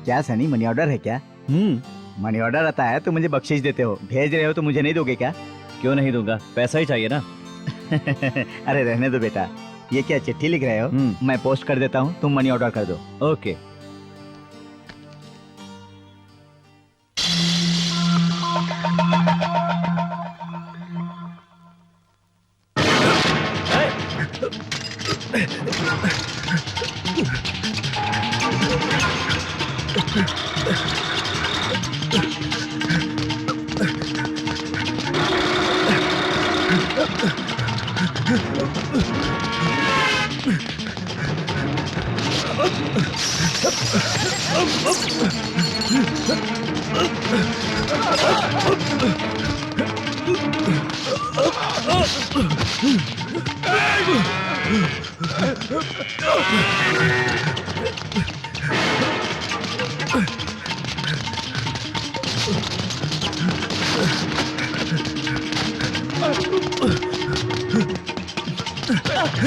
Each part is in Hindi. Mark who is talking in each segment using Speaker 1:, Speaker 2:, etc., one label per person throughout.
Speaker 1: क्या सनी, मनी ऑर्डर है क्या? मनी ऑर्डर आता है तो मुझे बख्शीश देते हो, भेज रहे हो तो मुझे नहीं दोगे क्या?
Speaker 2: क्यों नहीं दूंगा, पैसा ही चाहिए ना।
Speaker 1: अरे रहने दो बेटा, ये क्या चिट्ठी लिख रहे हो? मैं पोस्ट कर देता हूँ, तुम मनी ऑर्डर कर दो।
Speaker 2: ओके।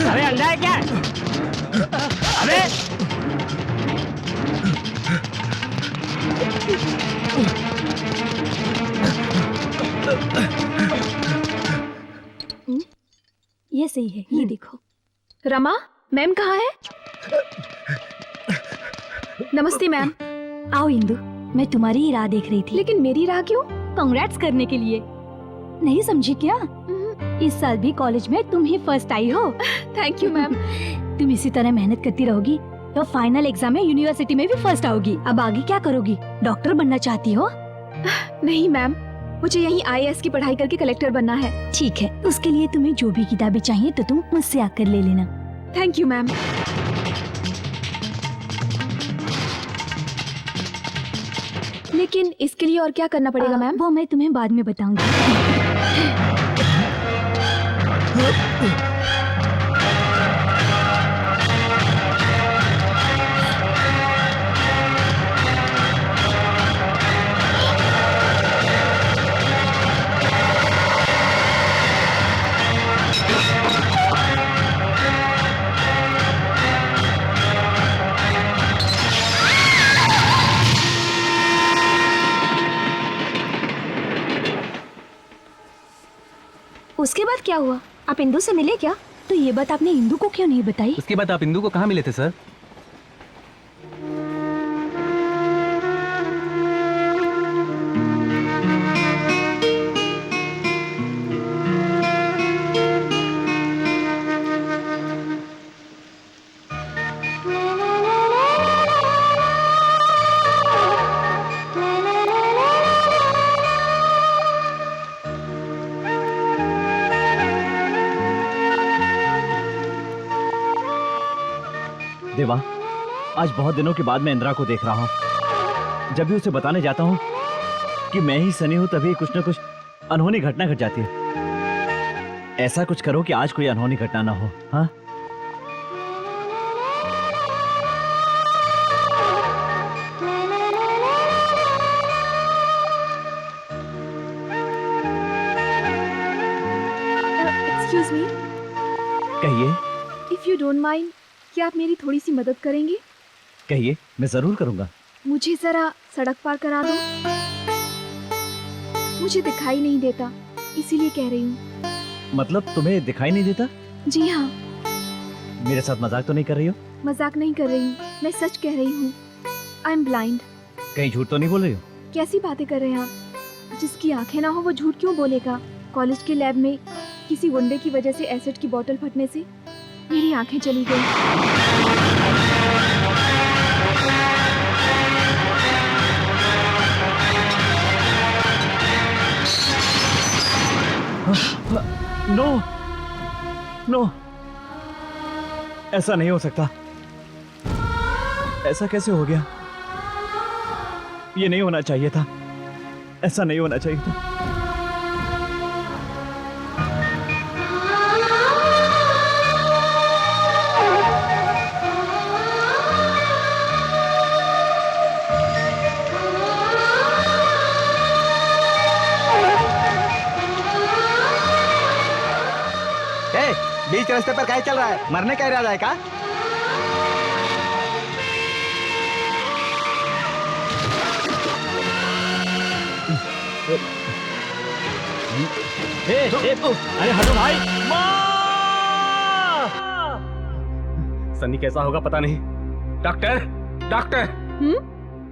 Speaker 3: अरे अंडा है क्या? अरे
Speaker 4: ये सही है, ये देखो। रमा, मैम कहाँ है? नमस्ते मैम। आओ इंदु, मैं तुम्हारी ही राह देख रही थी। लेकिन मेरी राह क्यों? कांग्रेट्स करने के लिए। नहीं समझी क्या? इस साल भी कॉलेज में तुम ही फर्स्ट आई हो। Thank you ma'am. तुम इसी तरह मेहनत करती रहोगी तो फाइनल एग्जाम में यूनिवर्सिटी में भी फर्स्ट आओगी। अब आगे क्या करोगी? डॉक्टर बनना चाहती हो? नहीं मैम, मुझे यहीं IAS की पढ़ाई करके कलेक्टर बनना है। ठीक है, उसके लिए तुम्हें जो भी किताबें चाहिए तो तुम मुझसे आकर ले लेना। Thank you ma'am. लेकिन इसके लिए और क्या करना पड़ेगा मैम? वो मैं तुम्हें बाद में बताऊंगी। उसके बाद क्या हुआ? आप इंदु से मिले क्या? तो ये बात आपने इंदु को क्यों नहीं बताई?
Speaker 5: उसके बाद आप इंदु को कहाँ मिले थे सर?
Speaker 2: देवा, आज बहुत दिनों के बाद मैं इंदिरा को देख रहा हूँ। जब भी उसे बताने जाता हूँ कि मैं ही सनी हूँ, तभी कुछ न कुछ अनहोनी घटना घट जाती है। ऐसा कुछ करो कि आज कोई अनहोनी घटना ना हो। हाँ,
Speaker 4: एक्सक्यूज मी।
Speaker 2: कहिए।
Speaker 4: इफ यू डोंट माइंड, क्या आप मेरी थोड़ी सी मदद करेंगे?
Speaker 2: कहिए, मैं जरूर करूंगा।
Speaker 4: मुझे जरा सड़क पार करा दो। मुझे दिखाई नहीं देता, इसीलिए कह रही हूँ।
Speaker 2: मतलब तुम्हें दिखाई नहीं देता?
Speaker 4: जी हाँ।
Speaker 2: मेरे साथ मजाक तो नहीं कर रही हो?
Speaker 4: मजाक नहीं कर रही हूँ, मैं सच कह रही हूँ। I am blind.
Speaker 2: कहीं झूठ तो नहीं बोल रही हो?
Speaker 4: कैसी बातें कर रहे हैं आप? जिसकी आंखें ना हो वो झूठ क्यों बोलेगा? कॉलेज के लैब में किसी गुंडे की वजह से एसिड की बोतल फटने से मेरी आंखें चली गई।
Speaker 2: नो नो, ऐसा नहीं हो सकता। ऐसा कैसे हो गया? ये नहीं होना चाहिए था, ऐसा नहीं होना चाहिए था।
Speaker 1: बीच रास्ते पर क्या चल रहा है? मरने का इरादा है क्या?
Speaker 3: अरे हटो भाई। सन्नी कैसा होगा पता नहीं। Doctor doctor.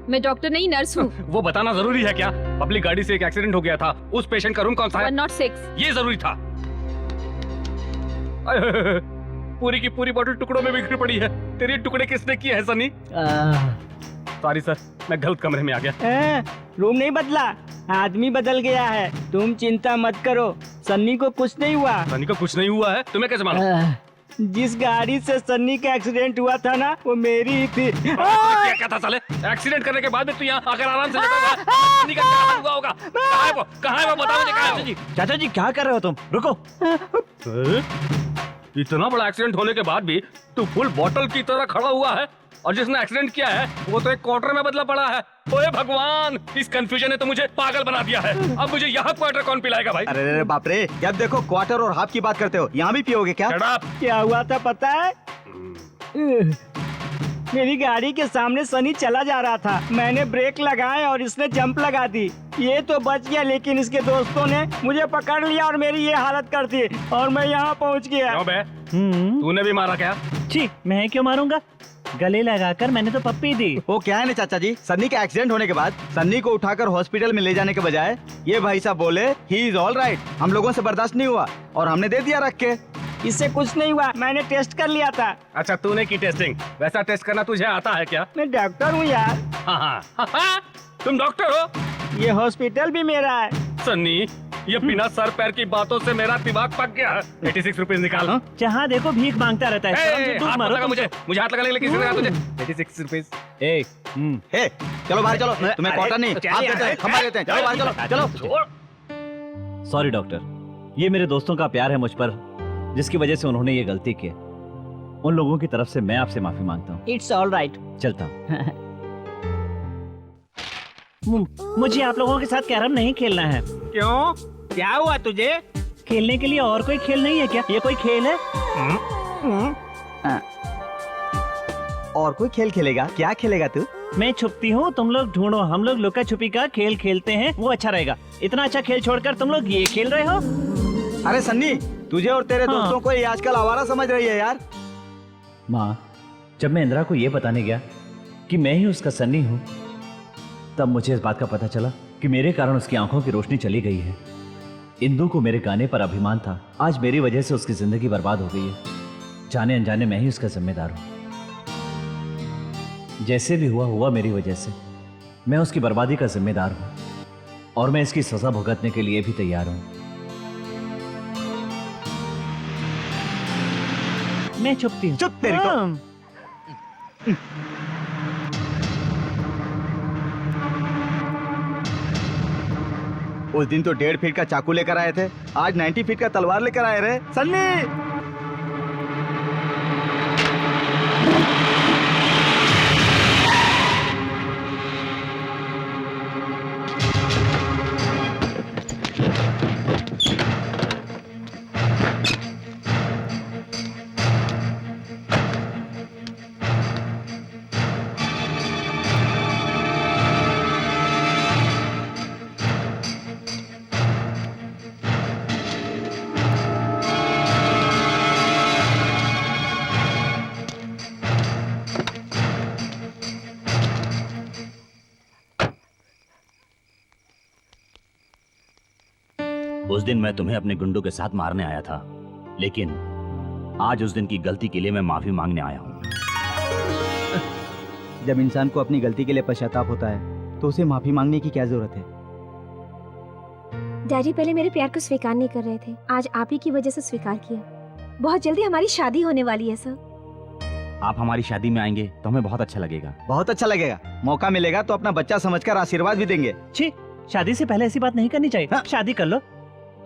Speaker 5: मैं डॉक्टर नहीं, नर्स हूँ।
Speaker 3: वो बताना जरूरी है क्या? पब्लिक गाड़ी से एक एक्सीडेंट हो गया था, उस पेशेंट का रूम कौन सा है?
Speaker 5: 106।
Speaker 3: ये जरूरी था। पूरी की पूरी बॉटल टुकड़ों में बिखरी पड़ी है। तेरे टुकड़े किसने किए हैं सनी? सॉरी सर, मैं गलत कमरे में आ गया।
Speaker 6: रूम नहीं बदला, आदमी बदल गया है। तुम चिंता मत करो, सन्नी को कुछ नहीं हुआ।
Speaker 3: सनी को कुछ नहीं हुआ है? तुम्हें कैसे मालूम?
Speaker 6: जिस गाड़ी से सन्नी का एक्सीडेंट हुआ था ना, वो मेरी ही थी।
Speaker 3: क्या था साले? एक्सीडेंट करने के बाद में तू यहाँ आकर आराम से लेटा हुआ है। सन्नी का क्या हाल हुआ होगा? कहाँ है वो? कहाँ है वो? बताओ मुझे, कहाँ है वो?
Speaker 2: चाचा जी क्या कर रहे हो तुम? रुको।
Speaker 3: इतना बड़ा एक्सीडेंट होने के बाद भी तू फुल बॉटल की तरह खड़ा हुआ है, और जिसने एक्सीडेंट किया है वो तो एक क्वार्टर में बदला पड़ा है। ओए भगवान, इस कंफ्यूजन ने तो मुझे पागल बना दिया है। अब मुझे यहाँ क्वार्टर कौन पिलाएगा भाई?
Speaker 1: अरे बाप रे, जब देखो क्वार्टर और हाफ की बात करते हो, यहाँ भी पियोगे क्या?
Speaker 3: Shut up!
Speaker 6: क्या हुआ था पता है? मेरी गाड़ी के सामने सनी चला जा रहा था, मैंने ब्रेक लगाए और इसने जंप लगा दी। ये तो बच गया, लेकिन इसके दोस्तों ने मुझे पकड़ लिया और मेरी ये हालत कर दी, और मैं यहाँ पहुँच गया।
Speaker 3: क्यों बे? तूने भी मारा क्या?
Speaker 2: छी, मैं क्यों मारूंगा? गले लगाकर मैंने तो पप्पी दी।
Speaker 1: वो क्या है ना चाचा जी, सन्नी का एक्सीडेंट होने के बाद सन्नी को उठाकर हॉस्पिटल में ले जाने के बजाय ये भाई साहब बोले ही इज ऑल राइट। हम लोगों से बर्दाश्त नहीं हुआ और हमने दे दिया रख के।
Speaker 6: इससे कुछ नहीं हुआ, मैंने टेस्ट कर लिया था।
Speaker 3: अच्छा, तूने की टेस्टिंग? वैसा टेस्ट करना तुझे आता है क्या?
Speaker 6: मैं डॉक्टर हूँ यार।
Speaker 3: हाँ, तुम डॉक्टर हो?
Speaker 6: ये हॉस्पिटल भी मेरा है।
Speaker 3: सन्नी, ये बिना सर पैर की बातों से मेरा दिमाग पक गया। 86 रुपीज निकाल।
Speaker 2: जहाँ देखो भीख मांगता रहता है। शर्म से दूध
Speaker 3: हाथ
Speaker 2: मारो
Speaker 3: लगा
Speaker 2: तुम।
Speaker 3: मुझे हाथ लगाने के लिए किसी ने कहा तुझे? 86 रुपीज।
Speaker 1: हे, चलो बाहर चलो, तुम्हें क्वार्टर नहीं हाफ देते हैं, हम देते हैं। चलो बाहर चलो, चलो।
Speaker 2: सॉरी डॉक्टर, ये मेरे दोस्तों का प्यार है मुझ पर, जिसकी वजह से उन्होंने ये गलती की। उन लोगों की तरफ से मैं आपसे माफी मांगता हूँ।
Speaker 6: It's all right.
Speaker 2: चलता हूँ। मुझे आप लोगों के साथ कैरम नहीं खेलना है।
Speaker 6: क्यों, क्या हुआ तुझे?
Speaker 2: खेलने के लिए और कोई खेल नहीं है क्या? ये कोई खेल है?
Speaker 1: और कोई खेल खेलेगा? क्या खेलेगा तू?
Speaker 2: मैं छुपती हूँ, तुम लोग ढूंढो। हम लोग लुका छुपी का खेल खेलते हैं, वो अच्छा रहेगा। इतना अच्छा खेल छोड़कर तुम लोग ये खेल रहे हो?
Speaker 1: अरे सन्नी, तुझे और तेरे दोस्तों को ये आजकल आवारा समझ रही है यार।
Speaker 2: माँ, जब मैं इंदिरा को ये बताने गया कि मैं ही उसका सन्नी हूँ, तब मुझे इस बात का पता चला कि मेरे कारण उसकी आंखों की रोशनी चली गई है। इंदु को मेरे गाने पर अभिमान था, आज मेरी वजह से उसकी जिंदगी बर्बाद हो गई है। जाने अनजाने मैं ही उसका जिम्मेदार हूँ। जैसे भी हुआ मेरी वजह से। मैं उसकी बर्बादी का जिम्मेदार हूँ और मैं इसकी सजा भुगतने के लिए भी तैयार हूँ। मैं छुपती हूँ।
Speaker 1: चुप तेरी को। उस दिन तो 1.5 फीट का चाकू लेकर आए थे, आज 90 फीट का तलवार लेकर आए रे सन्नी।
Speaker 7: उस दिन मैं तुम्हें अपने गुंडों के साथ मारने आया था, लेकिन आज उस दिन की गलती के लिए मैं माफी मांगने आया हूँ।
Speaker 1: जब इंसान को अपनी गलती के लिए पश्चाताप होता है तो उसे माफी मांगने की क्या जरूरत है?
Speaker 8: डैडी पहले मेरे प्यार को स्वीकार नहीं कर रहे थे, आज आप ही की वजह से स्वीकार किया। बहुत जल्दी हमारी शादी होने वाली है सर।
Speaker 7: आप हमारी शादी में आएंगे तो हमें बहुत अच्छा लगेगा।
Speaker 1: बहुत अच्छा लगेगा। मौका मिलेगा तो अपना बच्चा समझकर आशीर्वाद भी देंगे।
Speaker 2: छी, शादी से पहले ऐसी बात नहीं करनी चाहिए।
Speaker 1: हाँ।
Speaker 2: शादी कर लो,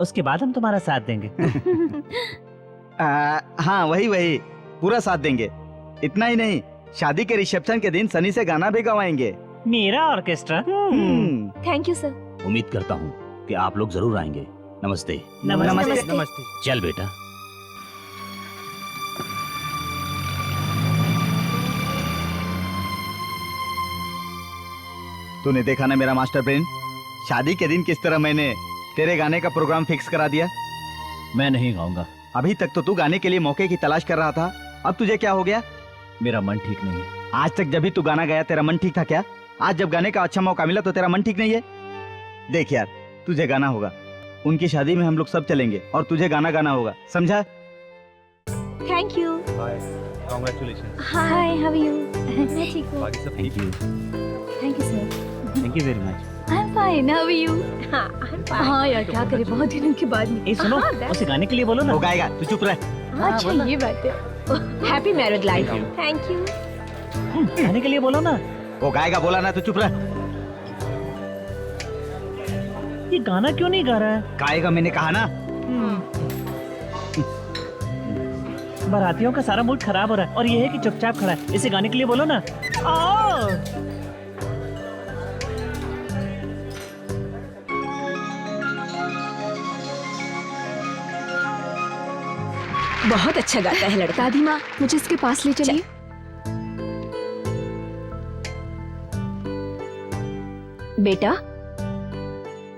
Speaker 2: उसके बाद हम तुम्हारा साथ देंगे।
Speaker 1: हाँ वही पूरा साथ देंगे। इतना ही नहीं, शादी के रिसेप्शन के दिन सनी से गाना भी गवाएंगे।
Speaker 2: मेरा ऑर्केस्ट्रा।
Speaker 8: Thank you sir.
Speaker 7: उम्मीद करता हूँ कि आप लोग जरूर आएंगे। नमस्ते।
Speaker 2: नमस्ते।
Speaker 8: नमस्ते।
Speaker 7: चल बेटा।
Speaker 1: तूने देखा ना मेरा मास्टर ब्रेन, शादी के दिन किस तरह मैंने तेरे गाने का प्रोग्राम फिक्स करा दिया।
Speaker 2: मैं नहीं गाऊंगा।
Speaker 1: अभी तक तो तू गाने के लिए मौके की तलाश कर रहा था, अब तुझे क्या हो गया?
Speaker 2: मेरा मन ठीक नहीं है।
Speaker 1: आज तक जब भी तू गाना गाया तेरा मन ठीक था क्या? आज जब गाने का अच्छा मौका मिला तो तेरा मन ठीक नहीं है? देख यार, तुझे गाना होगा, उनकी शादी में हम लोग सब चलेंगे और तुझे गाना गाना होगा, समझा?
Speaker 8: Thank you.
Speaker 3: Congratulation.
Speaker 8: Hi, how are you? मैं ठीक हूँ।
Speaker 2: Thank you.
Speaker 8: Thank you sir.
Speaker 2: Thank you very much.
Speaker 4: I am fine, how are you?
Speaker 8: हाँ, I'm fine.
Speaker 4: हाँ यार, क्या करे, बहुत दिनों के बाद में।
Speaker 2: ए सुनो,
Speaker 8: हाँ, that's-
Speaker 2: उसे गाने के लिए बोलो ना।
Speaker 1: वो गाएगा, तू चुप रह।
Speaker 4: अच्छा ये बात है।
Speaker 8: Happy married life. Thank you.
Speaker 2: गाने के लिए बोलो ना।
Speaker 1: वो गाएगा, बोला ना, तू चुप रह।
Speaker 2: ये गाना क्यों नहीं गा रहा है?
Speaker 1: गाएगा, मैंने कहा ना।
Speaker 2: बारातियों का सारा मूड खराब हो रहा है और ये है कि चुपचाप खड़ा है। इसे गाने के लिए बोलो ना।
Speaker 8: बहुत अच्छा गाता है लड़का।
Speaker 4: दादी माँ, मुझे इसके पास ले चलिए।
Speaker 8: बेटा,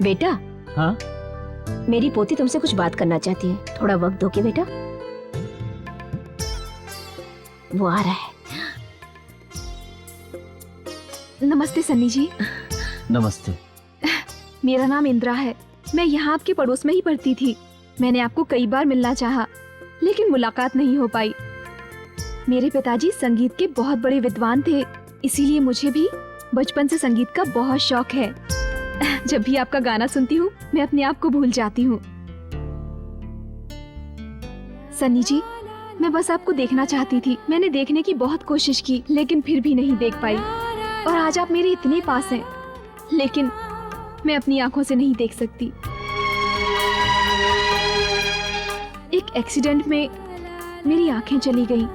Speaker 8: बेटा,
Speaker 2: हाँ
Speaker 8: मेरी पोती तुमसे कुछ बात करना चाहती है, थोड़ा वक्त दोगे बेटा? वो आ रहा है।
Speaker 4: नमस्ते सन्नी जी,
Speaker 2: नमस्ते।
Speaker 4: मेरा नाम इंदिरा है। मैं यहाँ आपके पड़ोस में ही पढ़ती थी। मैंने आपको कई बार मिलना चाहा, लेकिन मुलाकात नहीं हो पाई। मेरे पिताजी संगीत के बहुत बड़े विद्वान थे, इसीलिए मुझे भी बचपन से संगीत का बहुत शौक है। जब भी आपका गाना सुनती हूँ, मैं अपने आप को भूल जाती हूँ। सन्नी जी, मैं बस आपको देखना चाहती थी। मैंने देखने की बहुत कोशिश की, लेकिन फिर भी नहीं देख पाई। और आज आप मेरे इतने पास हैं, लेकिन मैं अपनी आंखों से नहीं देख सकती। एक एक्सीडेंट में मेरी आंखें चली गईं।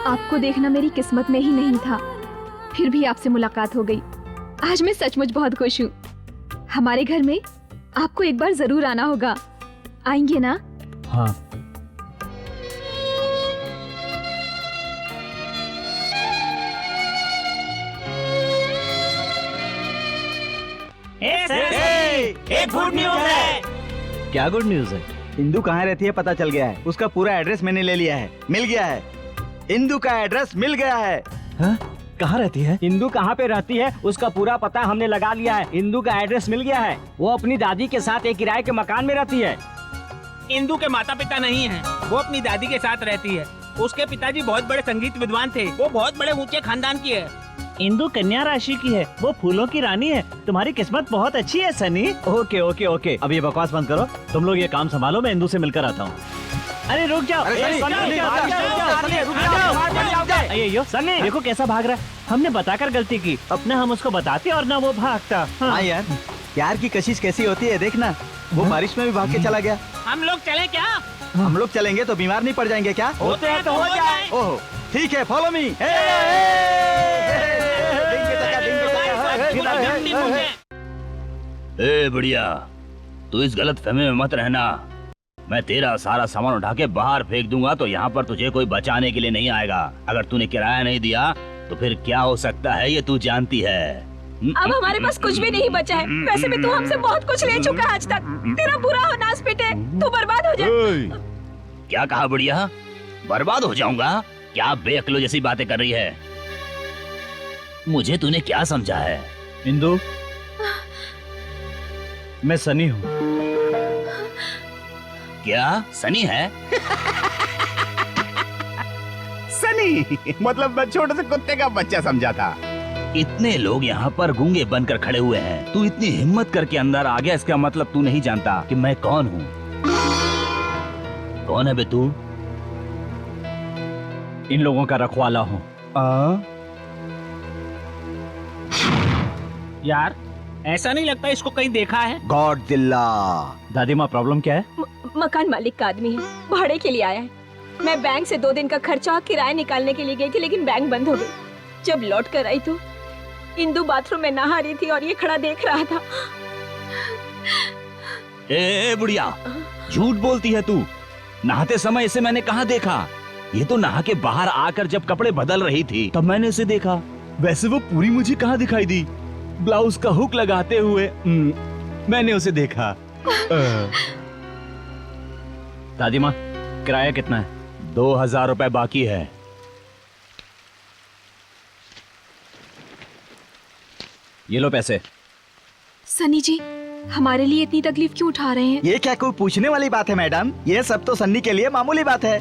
Speaker 4: आपको देखना मेरी किस्मत में ही नहीं था, फिर भी आपसे मुलाकात हो गई। आज मैं सचमुच बहुत खुश हूँ। हमारे घर में आपको एक बार जरूर आना होगा। आएंगे ना?
Speaker 2: हाँ।
Speaker 6: एक गुड न्यूज है।
Speaker 2: क्या गुड न्यूज है?
Speaker 1: इंदु कहाँ रहती है पता चल गया है। उसका पूरा एड्रेस मैंने ले लिया है, मिल गया है। इंदु का एड्रेस मिल गया है।
Speaker 2: हाँ? कहाँ रहती है?
Speaker 6: इंदु कहाँ पे रहती है उसका पूरा पता हमने लगा लिया है। इंदु का एड्रेस मिल गया है। वो अपनी दादी के साथ एक किराए के मकान में रहती है।
Speaker 9: इंदु के माता पिता नहीं हैं, वो अपनी दादी के साथ रहती है। उसके पिताजी बहुत बड़े संगीत विद्वान थे, वो बहुत बड़े ऊंचे खानदान की है।
Speaker 2: इंदु कन्या राशि की है, वो फूलों की रानी है। तुम्हारी किस्मत बहुत अच्छी है सनी। ओके ओके ओके, अब ये बकवास बंद करो। तुम लोग ये काम संभालो, मैं इंदु से मिलकर आता हूँ। अरे रुक जाओ।
Speaker 1: अरे सनी,
Speaker 2: सनी, यो सनी, देखो कैसा भाग रहा है। हमने बताकर गलती की, अपना हम उसको बताते और ना वो भागता।
Speaker 1: हाँ यार, प्यार की कशिश कैसी होती है देखना। वो बारिश में भी भाग के चला गया।
Speaker 9: हम लोग चले क्या?
Speaker 1: हम लोग चलेंगे तो बीमार नहीं पड़ जाएंगे क्या?
Speaker 6: होते हैं तो हो जाए।
Speaker 1: ओह ठीक है, फॉलो मी।
Speaker 7: ए बढ़िया, तू इस गलत फहमी में मत रहना। मैं तेरा सारा सामान उठा के बाहर फेंक दूंगा तो यहाँ पर तुझे कोई बचाने के लिए नहीं आएगा। अगर तूने किराया नहीं दिया तो फिर क्या हो सकता है ये तू जानती है।
Speaker 8: अब हमारे पास कुछ भी नहीं बचा है। वैसे भी तू हमसे बहुत कुछ ले चुका है आज तक। तेरा बुरा हो नास पिटे, तू बर्बाद हो जाए।
Speaker 7: क्या कहा बढ़िया? बर्बाद हो जाऊंगा? क्या बेअक्लो जैसी बातें कर रही है? मुझे तूने क्या समझा है?
Speaker 2: इंदु, मैं सनी हूँ।
Speaker 7: क्या सनी है?
Speaker 10: सनी मतलब मैं छोटे से कुत्ते का बच्चा समझा था।
Speaker 7: इतने लोग यहाँ पर गूंगे बनकर खड़े हुए हैं, तू इतनी हिम्मत करके अंदर आ गया, इसका मतलब तू नहीं जानता कि मैं कौन हूँ। कौन है बे तू?
Speaker 2: इन लोगों का रखवाला हूँ।
Speaker 9: यार ऐसा नहीं लगता इसको कहीं देखा है।
Speaker 1: गॉडजिला।
Speaker 2: दादी माँ, प्रॉब्लम क्या है?
Speaker 8: मकान मालिक का आदमी है, भाड़े के लिए आया है। मैं बैंक से 2 दिन का खर्चा और किराया निकालने के लिए गई थी, लेकिन बैंक बंद हो गई। जब लौट कर आई तो इंदु बाथरूम में नहा रही थी और ये खड़ा देख रहा था।
Speaker 7: ए बुढ़िया, झूठ बोलती है तू। नहाते समय इसे मैंने कहाँ देखा? ये तो नहा के बाहर आकर जब कपड़े बदल रही थी तब मैंने इसे देखा। वैसे वो पूरी मुझे कहाँ दिखाई दी? ब्लाउज का हुक लगाते हुए मैंने उसे देखा।
Speaker 2: दादी माँ, किराया कितना है?
Speaker 10: 2000 रुपए बाकी है।
Speaker 2: ये लो पैसे।
Speaker 5: सनी जी, हमारे लिए इतनी तकलीफ क्यों उठा रहे हैं?
Speaker 1: ये क्या कोई पूछने वाली बात है मैडम? ये सब तो सन्नी के लिए मामूली बात है।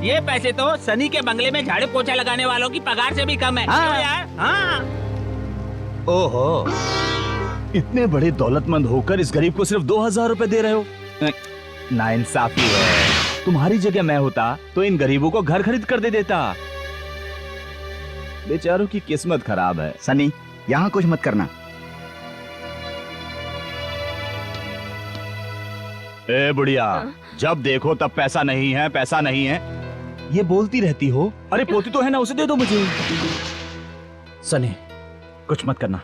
Speaker 9: ये पैसे तो सनी के बंगले में झाड़ू पोछा लगाने वालों की पगार से भी कम है।
Speaker 1: हाँ।
Speaker 9: क्यों यार? हाँ।
Speaker 10: ओहो,
Speaker 2: इतने बड़े दौलतमंद होकर इस गरीब को सिर्फ 2000 रुपए दे रहे हो?
Speaker 10: नाइंसाफी है।
Speaker 2: तुम्हारी जगह मैं होता तो इन गरीबों को घर खरीद कर दे देता।
Speaker 10: बेचारों की किस्मत खराब है।
Speaker 1: सनी, यहाँ कुछ मत करना।
Speaker 10: ए बुढ़िया, जब देखो तब पैसा नहीं है, पैसा नहीं है, ये बोलती रहती हो।
Speaker 2: अरे पोती तो है ना, उसे दे दो मुझे। सनी, कुछ मत करना।